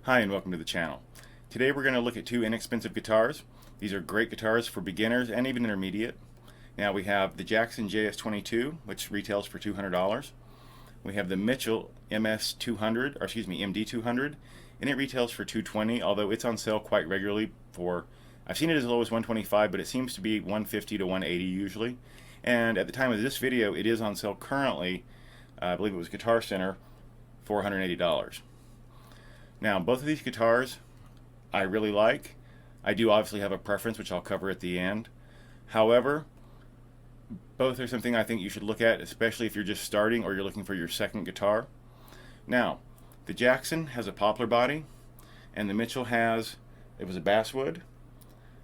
Hi and welcome to the channel. Today we're going to look at two inexpensive guitars. These are great guitars for beginners and even intermediate. Now we have the Jackson JS22, which retails for $200. We have the Mitchell MD200, and it retails for $220, although it's on sale quite regularly for, I've seen it as low as $125, but it seems to be $150 to $180 usually. And at the time of this video, it is on sale currently, I believe it was Guitar Center, for $180. Now, both of these guitars I really like. I do obviously have a preference, which I'll cover at the end. However, both are something I think you should look at, especially if you're just starting or you're looking for your second guitar. Now, the Jackson has a poplar body, and the Mitchell it was a basswood.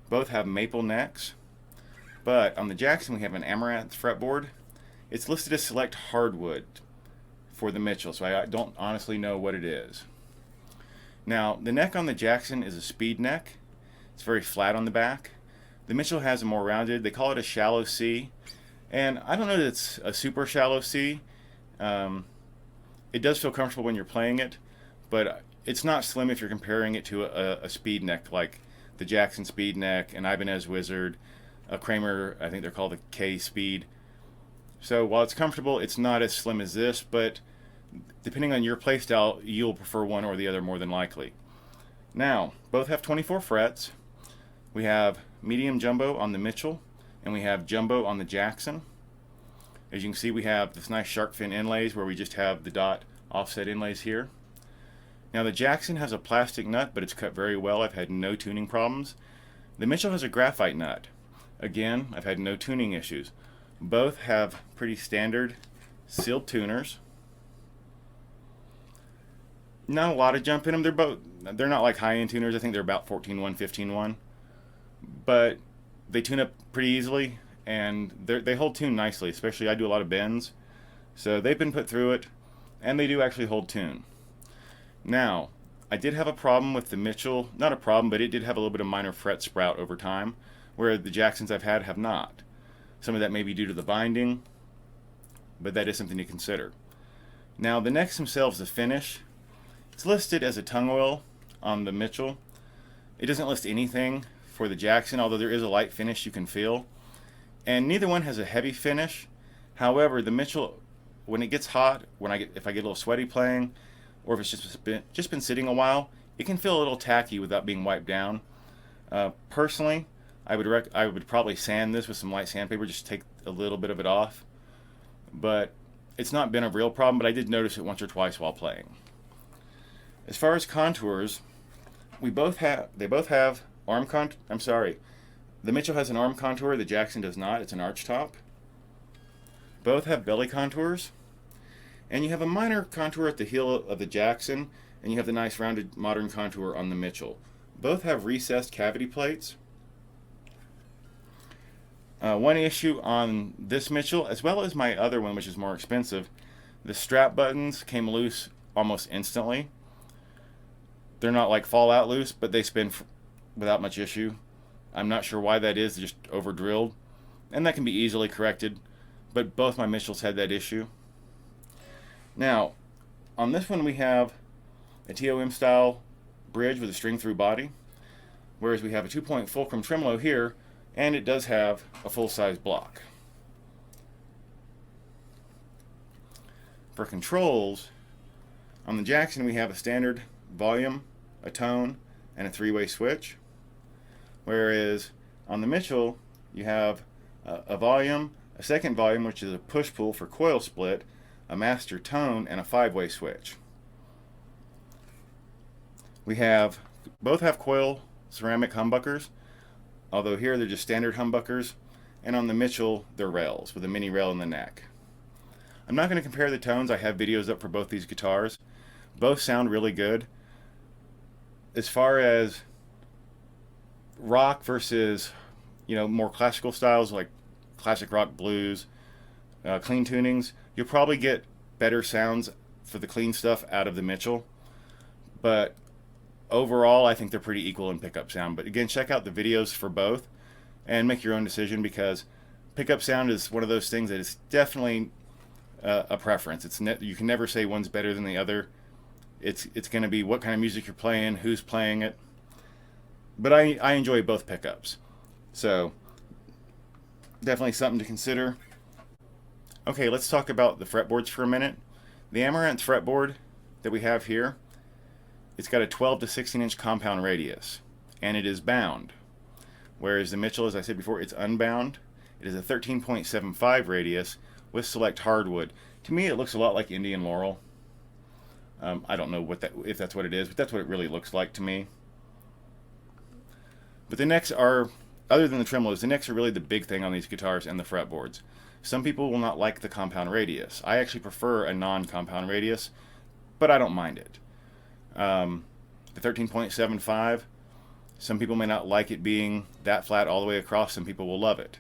Both have maple necks, but on the Jackson we have an amaranth fretboard. It's listed as select hardwood for the Mitchell, so I don't honestly know what it is. Now, the neck on the Jackson is a speed neck. It's very flat on the back. The Mitchell has a more rounded, they call it a shallow C. And I don't know that it's a super shallow C. It does feel comfortable when you're playing it, but it's not slim if you're comparing it to a speed neck like the Jackson speed neck, an Ibanez Wizard, a Kramer, I think they're called the K Speed. So while it's comfortable, it's not as slim as this, but depending on your playstyle, you'll prefer one or the other more than likely. Now, both have 24 frets. We have medium jumbo on the Mitchell, and we have jumbo on the Jackson. As you can see, we have this nice shark fin inlays where we just have the dot offset inlays here. Now, the Jackson has a plastic nut, but it's cut very well. I've had no tuning problems. The Mitchell has a graphite nut. Again, I've had no tuning issues. Both have pretty standard sealed tuners. Not a lot of jump in them. They're not like high-end tuners. I think they're about 14.1, 15.1. But they tune up pretty easily, and they hold tune nicely, especially I do a lot of bends. So they've been put through it, and they do actually hold tune. Now, I did have a problem with the Mitchell. Not a problem, but it did have a little bit of minor fret sprout over time, where the Jacksons I've had have not. Some of that may be due to the binding, but that is something to consider. Now, the necks themselves, the finish, it's listed as a tongue oil on the Mitchell. It doesn't list anything for the Jackson, although there is a light finish you can feel. And neither one has a heavy finish. However, the Mitchell, when it gets hot, if I get a little sweaty playing, or if it's just been sitting a while, it can feel a little tacky without being wiped down. Personally, I would probably sand this with some light sandpaper, just take a little bit of it off. But it's not been a real problem, but I did notice it once or twice while playing. As far as contours, they both have arm contour. I'm sorry, the Mitchell has an arm contour, the Jackson does not. It's an arch top. Both have belly contours, and you have a minor contour at the heel of the Jackson, and you have the nice rounded modern contour on the Mitchell. Both have recessed cavity plates. One issue on this Mitchell, as well as my other one, which is more expensive, the strap buttons came loose almost instantly. They're not like fall out loose, but they spin without much issue. I'm not sure why that is, they're just over drilled, and that can be easily corrected, but both my Mitchells had that issue. Now, on this one we have a TOM style bridge with a string through body, whereas we have a 2-point fulcrum tremolo here, and it does have a full-size block. For controls, on the Jackson we have a standard volume, a tone, and a 3-way switch, whereas on the Mitchell you have a volume, a second volume which is a push-pull for coil split, a master tone, and a 5-way switch. Both have coil ceramic humbuckers, although here they're just standard humbuckers, and on the Mitchell they're rails with a mini rail in the neck. I'm not going to compare the tones. I have videos up for both these guitars. Both sound really good. As far as rock versus, more classical styles like classic rock, blues, clean tunings, you'll probably get better sounds for the clean stuff out of the Mitchell. But overall, I think they're pretty equal in pickup sound. But again, check out the videos for both and make your own decision, because pickup sound is one of those things that is definitely a preference. You can never say one's better than the other. It's going to be what kind of music you're playing, who's playing it. But I enjoy both pickups. So definitely something to consider. Okay, let's talk about the fretboards for a minute. The Amaranth fretboard that we have here, it's got a 12 to 16 inch compound radius, and it is bound. Whereas the Mitchell, as I said before, it's unbound. It is a 13.75 radius with select hardwood. To me, it looks a lot like Indian Laurel. I don't know if that's what it is, but that's what it really looks like to me. But the necks are, other than the tremolos, the necks are really the big thing on these guitars and the fretboards. Some people will not like the compound radius. I actually prefer a non-compound radius, but I don't mind it. The 13.75, some people may not like it being that flat all the way across. Some people will love it.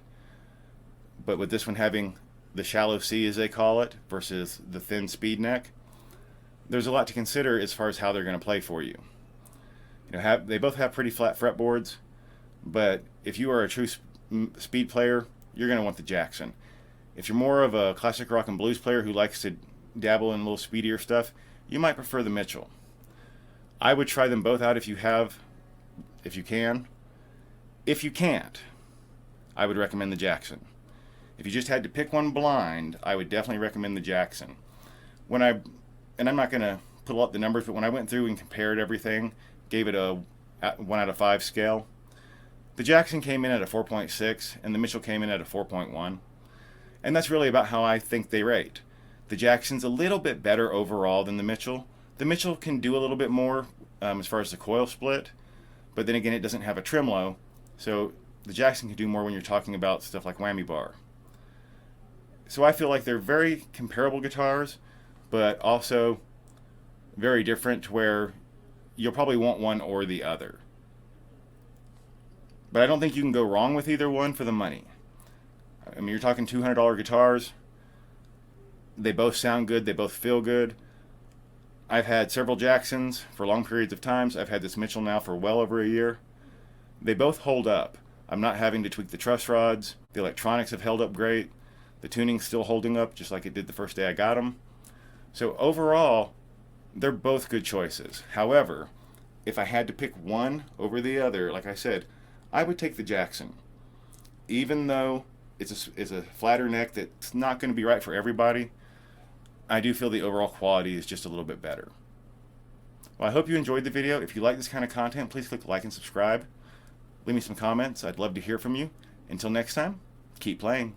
But with this one having the shallow C, as they call it, versus the thin speed neck, there's a lot to consider as far as how they're going to play for you. They both have pretty flat fretboards, but if you are a true speed player, you're going to want the Jackson. If you're more of a classic rock and blues player who likes to dabble in a little speedier stuff, you might prefer the Mitchell. I would try them both out if you can. If you can't, I would recommend the Jackson. If you just had to pick one blind, I would definitely recommend the Jackson. And I'm not going to pull up the numbers, but when I went through and compared everything, gave it a 1 out of 5 scale, the Jackson came in at a 4.6 and the Mitchell came in at a 4.1. And that's really about how I think they rate. The Jackson's a little bit better overall than the Mitchell. The Mitchell can do a little bit more as far as the coil split, but then again, it doesn't have a tremolo, so the Jackson can do more when you're talking about stuff like whammy bar. So I feel like they're very comparable guitars, but also very different, to where you'll probably want one or the other. But I don't think you can go wrong with either one for the money. I mean, you're talking $200 guitars. They both sound good. They both feel good. I've had several Jacksons for long periods of times. I've had this Mitchell now for well over a year. They both hold up. I'm not having to tweak the truss rods. The electronics have held up great. The tuning's still holding up just like it did the first day I got them. So overall, they're both good choices. However, if I had to pick one over the other, like I said, I would take the Jackson. Even though it's a flatter neck that's not going to be right for everybody, I do feel the overall quality is just a little bit better. Well, I hope you enjoyed the video. If you like this kind of content, please click like and subscribe. Leave me some comments. I'd love to hear from you. Until next time, keep playing.